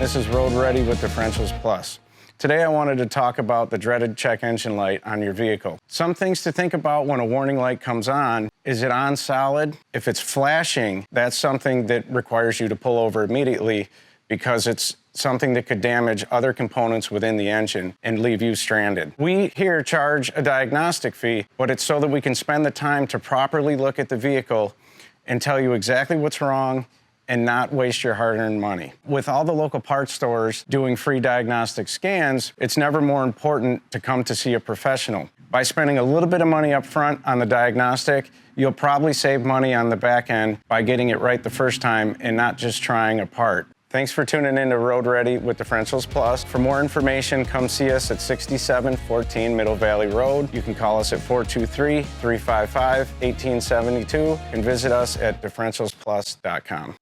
This is Road Ready with Differentials Plus. Today I wanted to talk about the dreaded check engine light on your vehicle. Some things to think about when a warning light comes on. Is it on solid? If it's flashing, that's something that requires you to pull over immediately because it's something that could damage other components within the engine and leave you stranded. We here charge a diagnostic fee, but it's so that we can spend the time to properly look at the vehicle and tell you exactly what's wrong and not waste your hard-earned money. With all the local parts stores doing free diagnostic scans, it's never more important to come to see a professional. By spending a little bit of money up front on the diagnostic, you'll probably save money on the back end by getting it right the first time and not just trying a part. Thanks for tuning in to Road Ready with Differentials Plus. For more information, come see us at 6714 Middle Valley Road. You can call us at 423-355-1872 and visit us at differentialsplus.com.